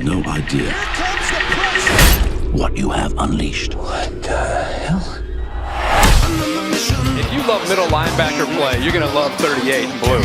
no idea what you have unleashed. What the hell? If you love middle linebacker play, you're going to love 38 in blue.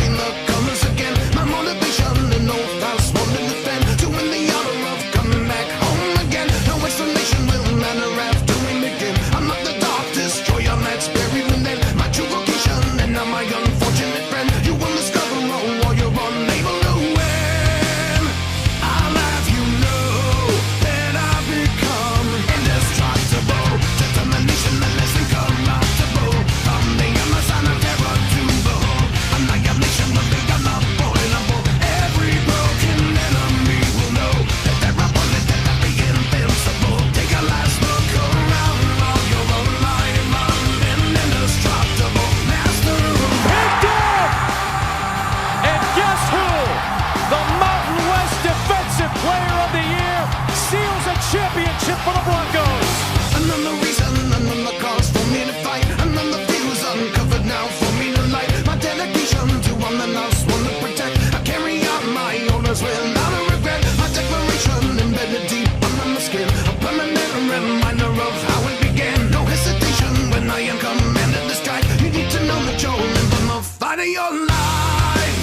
Championship for the Broncos. Another reason, another cause for me to fight. Another fuse uncovered now for me to light. My dedication to one that loves, one to protect. I carry out my orders without a regret. My declaration embedded deep under my skin. A permanent reminder of how it began. No hesitation when I am commanded to strike. You need to know that you're in the fight of your life.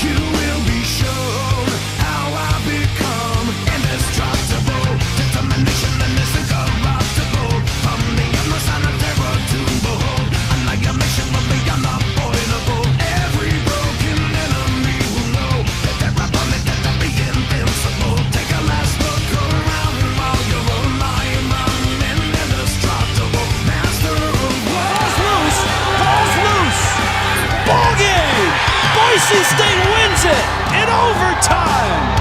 You will be shown how I become indestructible. Determination and is incorruptible. From the endless sign of terror to behold. Annihilation will be unavoidable. Every broken enemy will know that they're upon it, that they'll be invincible. Take a last look around while you're alive. I'm an indestructible master of war. Ball's loose! Ball game! Boise State wins it in overtime!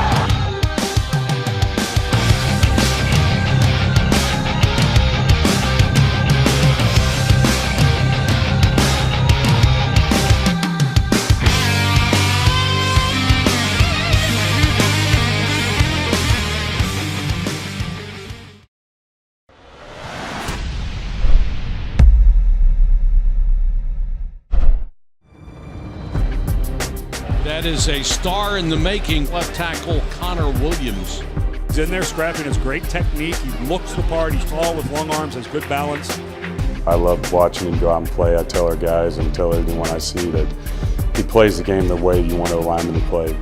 That is a star in the making, left tackle Connor Williams. He's in there scrapping his great technique. He looks the part. He's tall with long arms, has good balance. I love watching him go out and play. I tell our guys and tell everyone I see that he plays the game the way you want a lineman to play.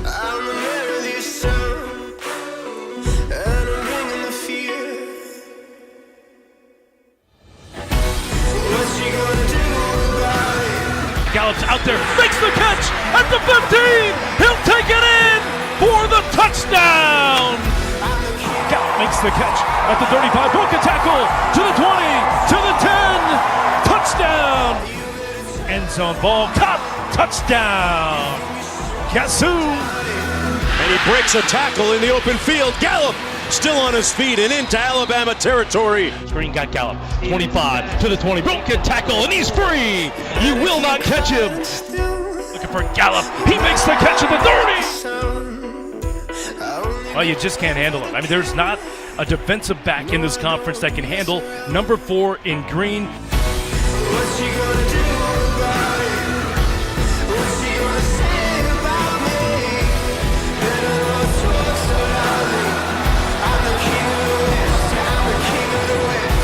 I'm the melody song, and I'm bringing the fear. What's she gonna do about it? Gallup's out there, makes the catch at the 15. He'll take it in for the touchdown. Gallup makes the catch at the 35. Broken tackle to the 20, to the 10. Touchdown. End zone ball caught. Touchdown. Yazoo. And he breaks a tackle in the open field. Gallup still on his feet and into Alabama territory. Screen got Gallup. 25 to the 20. Broken tackle and he's free. You will not catch him. Looking for Gallup. He makes the catch at the 30. Well, you just can't handle him. I mean, there's not a defensive back in this conference that can handle number 4 in green. What's she gonna do about it? What's she gonna say about me? Better not talk so loudly. I'm the king of the West, I'm the king of the West.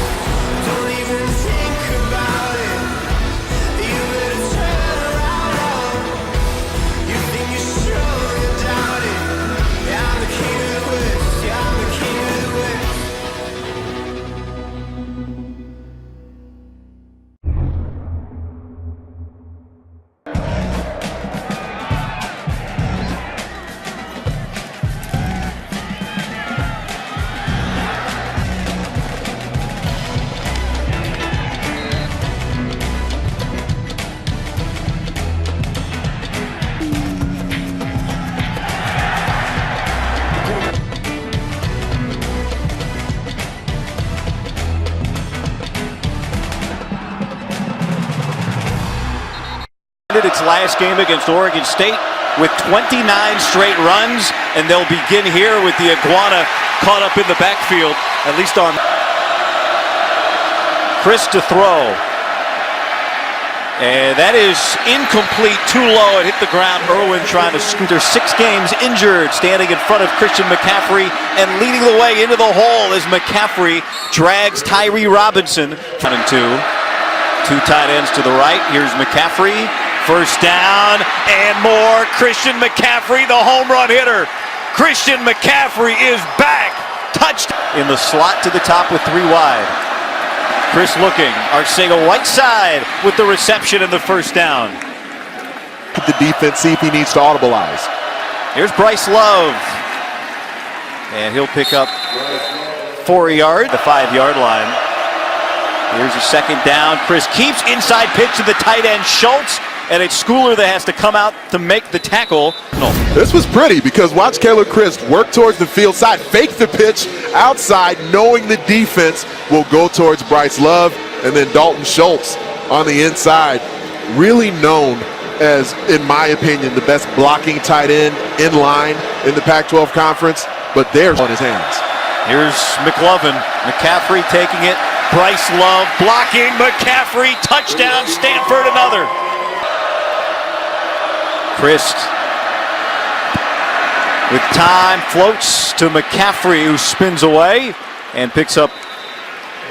Don't even think about it. You better turn around now. You think you're strong, you doubt it. Yeah, I'm the king of the West, yeah, I'm the king of the West. Its last game against Oregon State with 29 straight runs, and they'll begin here with the iguana caught up in the backfield, at least on Chris to throw. And that is incomplete, too low. It hit the ground. Irwin trying to scoot. There's 6 games injured, standing in front of Christian McCaffrey and leading the way into the hole as McCaffrey drags Tyree Robinson. 1 and 2. 2 tight ends to the right. Here's McCaffrey. First down and more. Christian McCaffrey, the home run hitter. Christian McCaffrey is back. Touchdown in the slot to the top with 3 wide. Chris looking. Arcega Whiteside with the reception and the first down. The defense, see if he needs to audibilize. Here's Bryce Love. And he'll pick up 4 yards, the 5-yard line. Here's a second down. Chris keeps inside pitch to the tight end Schultz. And it's Schooler that has to come out to make the tackle. No. This was pretty because watch Caleb Christ work towards the field side, fake the pitch outside, knowing the defense will go towards Bryce Love, and then Dalton Schultz on the inside, really known as, in my opinion, the best blocking tight end in line in the Pac-12 conference, but there's on his hands. Here's McLovin. McCaffrey taking it. Bryce Love blocking. McCaffrey, touchdown, Stanford, another. Christ with time floats to McCaffrey, who spins away and picks up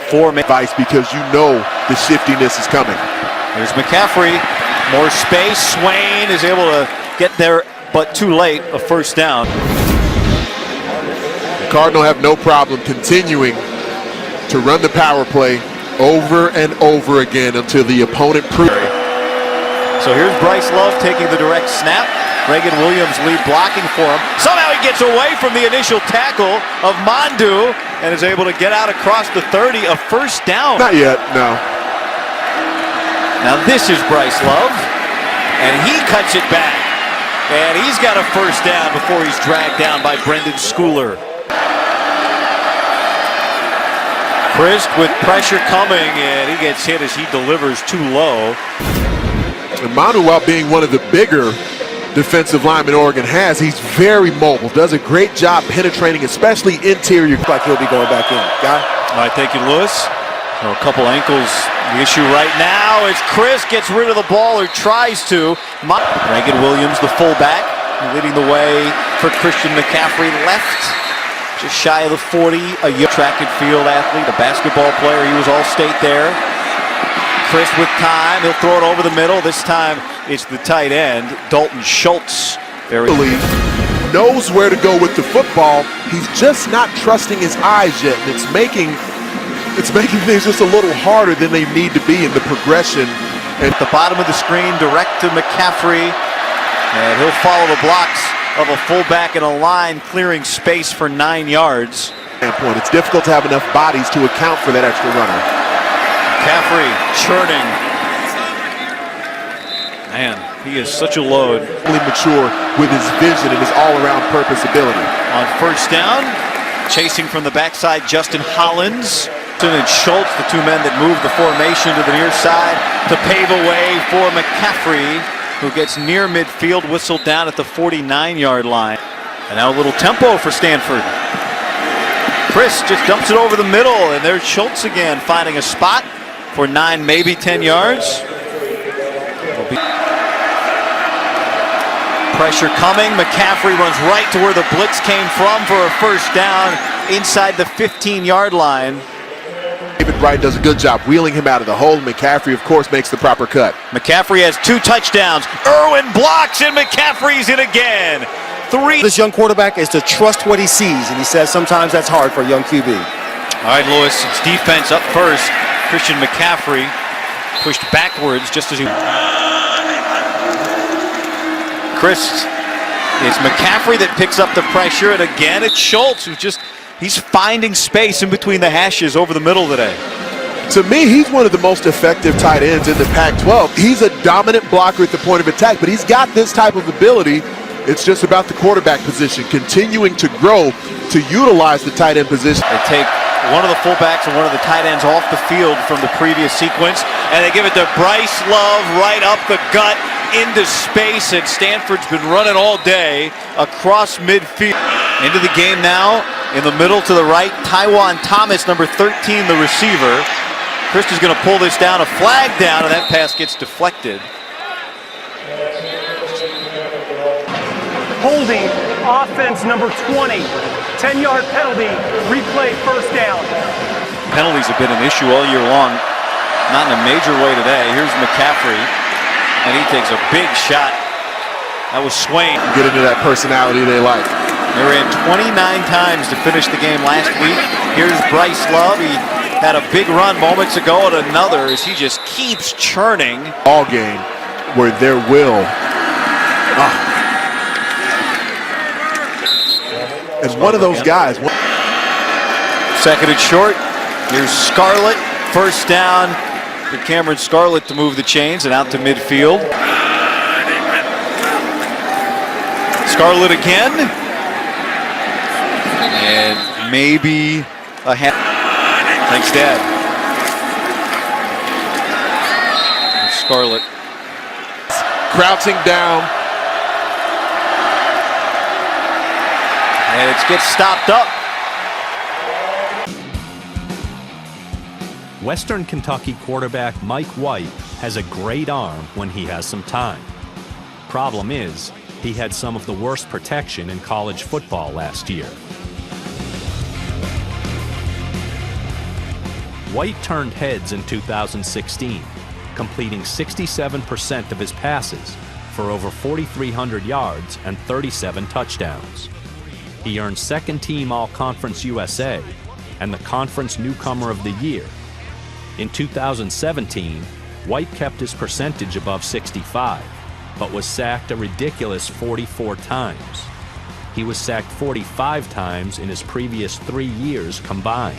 4 advice because you know the shiftiness is coming. There's McCaffrey, more space. Swain is able to get there, but too late. A first down. The Cardinal have no problem continuing to run the power play over and over again until the opponent proves. So here's Bryce Love taking the direct snap. Reagan Williams lead blocking for him. Somehow he gets away from the initial tackle of Mondu and is able to get out across the 30, a first down. Not yet, no. Now this is Bryce Love, and he cuts it back. And he's got a first down before he's dragged down by Brendan Schooler. Chris with pressure coming, and he gets hit as he delivers too low. And Manu, while being one of the bigger defensive linemen Oregon has, he's very mobile, does a great job penetrating, especially interior. Like he'll be going back in. Guy? All right, thank you, Lewis. So a couple ankles. The issue right now is Chris gets rid of the ball, or tries to. Reagan Williams, the fullback, leading the way for Christian McCaffrey, left. Just shy of the 40, a young track and field athlete, a basketball player. He was all-state there. Chris with time, he'll throw it over the middle. This time it's the tight end, Dalton Schultz. Very knows where to go with the football. He's just not trusting his eyes yet, and it's making things just a little harder than they need to be in the progression. At the bottom of the screen, direct to McCaffrey, and he'll follow the blocks of a fullback in a line, clearing space for 9 yards. It's difficult to have enough bodies to account for that extra runner. McCaffrey churning. Man, he is such a load. Really mature with his vision and his all-around purpose ability. On first down, chasing from the backside, Justin Hollins. And Schultz, the two men that move the formation to the near side to pave a way for McCaffrey, who gets near midfield, whistled down at the 49-yard line. And now a little tempo for Stanford. Chris just dumps it over the middle, and there's Schultz again, finding a spot for 9, maybe 10 yards. Pressure coming. McCaffrey runs right to where the blitz came from for a first down inside the 15-yard line. David Wright does a good job wheeling him out of the hole. McCaffrey, of course, makes the proper cut. McCaffrey has 2 touchdowns. Irwin blocks, and McCaffrey's in again. 3. This young quarterback is to trust what he sees, and he says sometimes that's hard for a young QB. All right, Lewis, it's defense up first. Christian McCaffrey pushed backwards just as he... Chris, it's McCaffrey that picks up the pressure, and again it's Schultz who he's finding space in between the hashes over the middle today. To me, he's one of the most effective tight ends in the Pac-12. He's a dominant blocker at the point of attack, but he's got this type of ability. It's just about the quarterback position, continuing to grow to utilize the tight end position. They take one of the fullbacks and one of the tight ends off the field from the previous sequence, and they give it to Bryce Love right up the gut into space, and Stanford's been running all day across midfield. Into the game now, in the middle to the right, Tywan Thomas, number 13, the receiver. Chris is going to pull this down, a flag down, and that pass gets deflected. Holding, offense number 20, 10-yard penalty, replay first down. Penalties have been an issue all year long, not in a major way today. Here's McCaffrey, and he takes a big shot. That was Swain. Get into that personality they like. They ran 29 times to finish the game last week. Here's Bryce Love. He had a big run moments ago, and another as he just keeps churning. All game where their will. And one of those guys. Second and short. Here's Scarlett. First down for Cameron Scarlett to move the chains and out to midfield. Scarlett again. And maybe a half. Thanks, Dad. Scarlett. Crouching down. And it gets stopped up. Western Kentucky quarterback Mike White has a great arm when he has some time. Problem is, he had some of the worst protection in college football last year. White turned heads in 2016, completing 67% of his passes for over 4,300 yards and 37 touchdowns. He earned second-team All-Conference USA and the Conference Newcomer of the Year. In 2017, White kept his percentage above 65, but was sacked a ridiculous 44 times. He was sacked 45 times in his previous 3 years combined.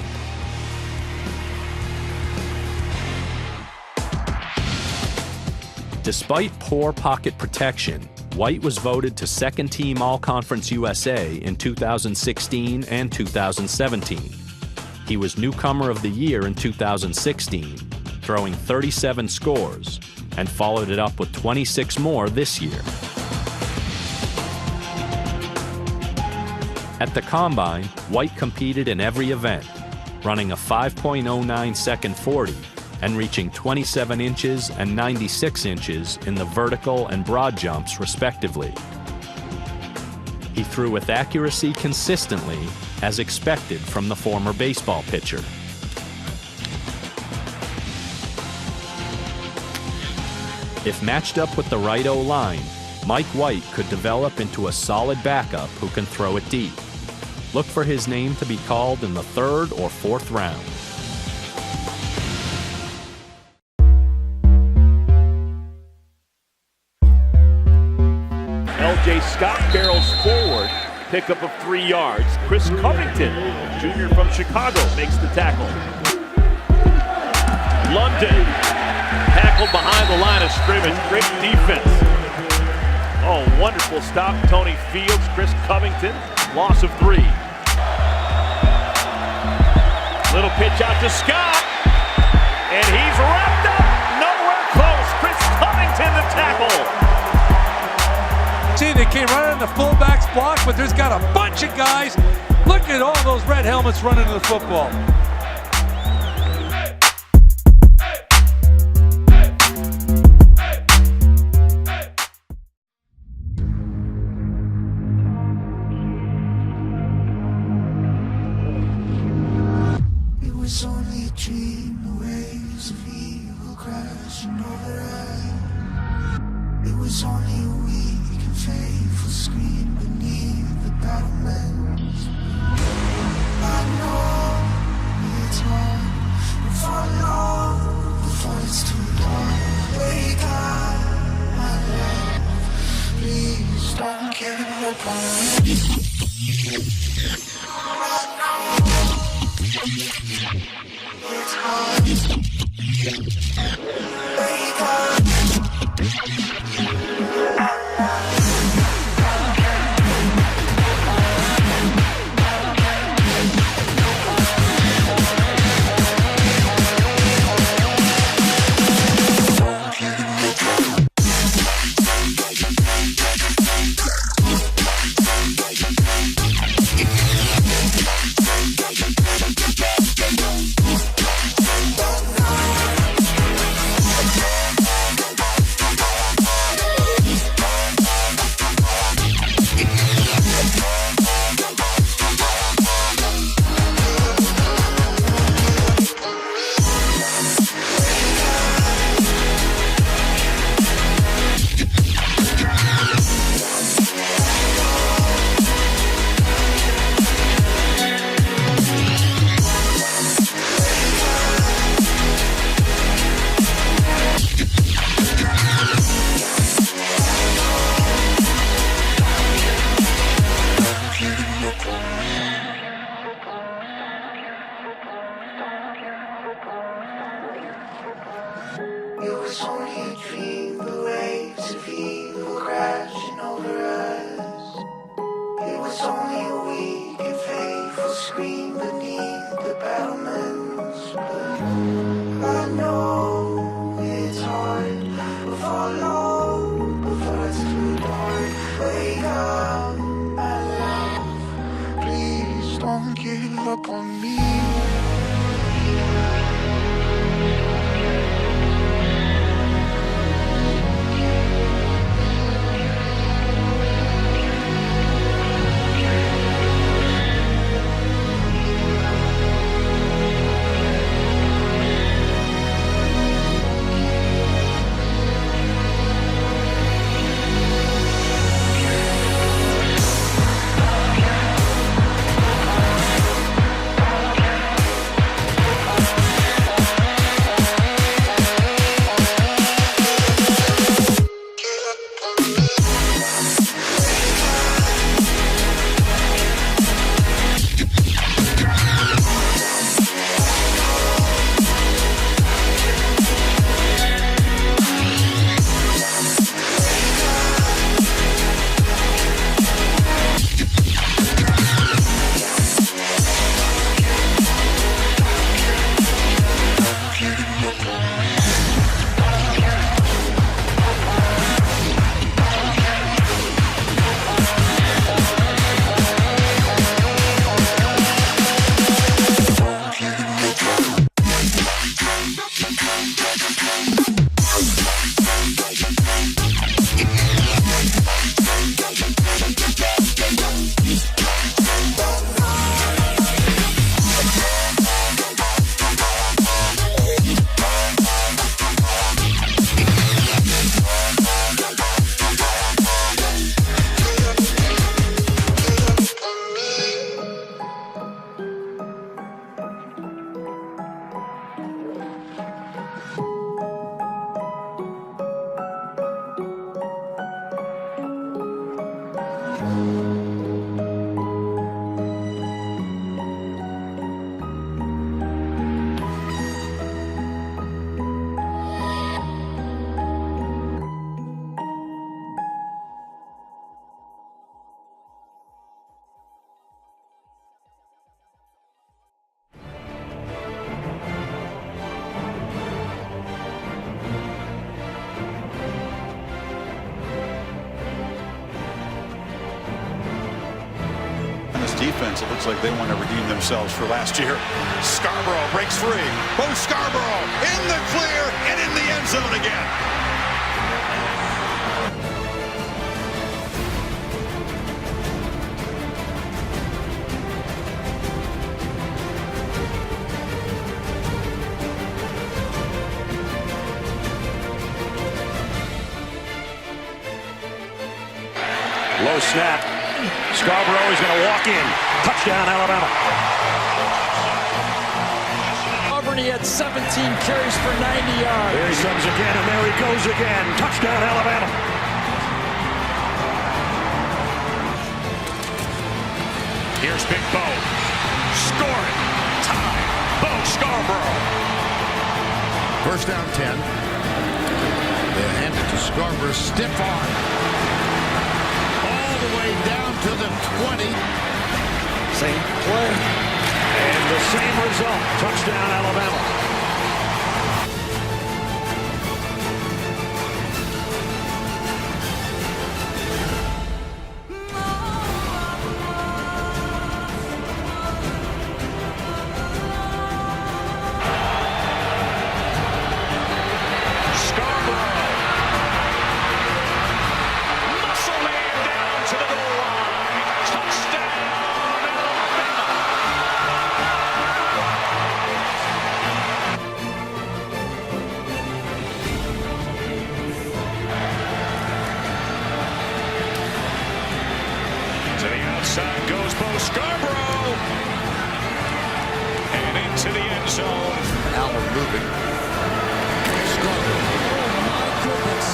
Despite poor pocket protection, White was voted to second-team All-Conference USA in 2016 and 2017. He was Newcomer of the Year in 2016, throwing 37 scores, and followed it up with 26 more this year. At the Combine, White competed in every event, running a 5.09 second 40 and reaching 27 inches and 96 inches in the vertical and broad jumps, respectively. He threw with accuracy consistently, as expected from the former baseball pitcher. If matched up with the right O-line, Mike White could develop into a solid backup who can throw it deep. Look for his name to be called in the 3rd or 4th round. L.J. Scott barrels forward, pickup of 3 yards. Chris Covington, junior from Chicago, makes the tackle. London, tackled behind the line of scrimmage. Great defense. Oh, wonderful stop. Tony Fields, Chris Covington, loss of 3. Little pitch out to Scott, and he's wrapped up. Nowhere close. Chris Covington, the tackle. See, they came right on the fullback's block, but there's got a bunch of guys. Look at all those red helmets running to the football. It was only a dream, the waves of evil crashing over us. It was only a week and faithful scream beneath the battlements. I know it's hard, we'll fall before it's too dark. Wake up, my love, please don't give up on me. It's hard. Wake up. defense, it looks like they want to redeem themselves for last year. Scarbrough breaks free. Bo Scarbrough in the clear and in the end zone again. Low snap. Scarbrough is going to walk in. Touchdown, Alabama. Auburn, he had 17 carries for 90 yards. There he comes again, and there he goes again. Touchdown, Alabama. Here's Big Bo. Score it. Tie. Bo Scarbrough. First down 10. They hand it to Scarbrough. Stiff arm. Way down to the 20. Same play. And the same result. Touchdown, Alabama. Outside goes Bo Scarbrough. And into the end zone. Allen moving. Scarbrough. Oh my goodness.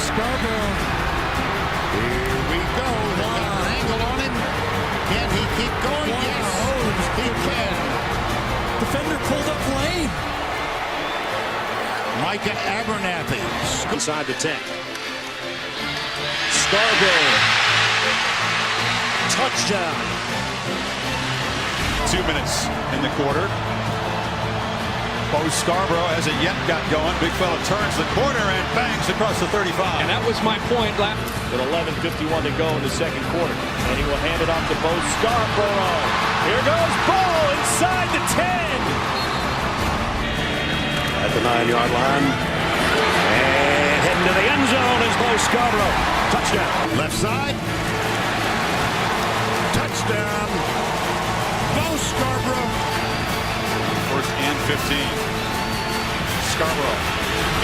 Scarbrough. Here we go. They got an angle on him. Can he keep going? Wow. Yes, he can. Defender pulled up lane. Micah Abernathy. Inside the 10. Scarbrough. Touchdown. 2 minutes in the quarter. Bo Scarbrough hasn't yet got going. Big fella turns the corner and bangs across the 35. And that was my point. With 11:51 to go in the second quarter. And he will hand it off to Bo Scarbrough. Here goes Bo inside the 10. At the 9-yard line. And heading to the end zone is Bo Scarbrough. Touchdown. Left side. Touchdown. Bo Scarbrough. First and 15. Scarbrough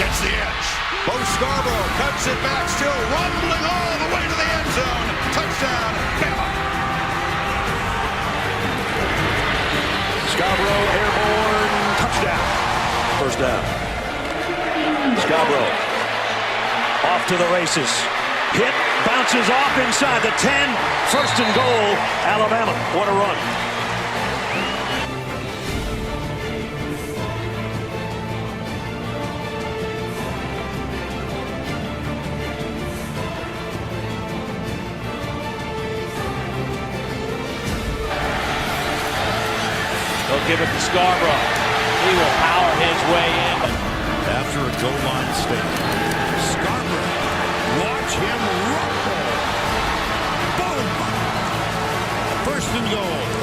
gets the edge. Bo Scarbrough cuts it back, still rumbling all the way to the end zone. Touchdown, Bama. Scarbrough airborne. Touchdown. First down. Scarbrough off to the races. Hit, bounces off inside the 10. First and goal, Alabama. What a run. They'll give it to Scarbrough. He will power his way in. After a goal line stand. Scarbrough. Watch him rumble. Boom. First and goal.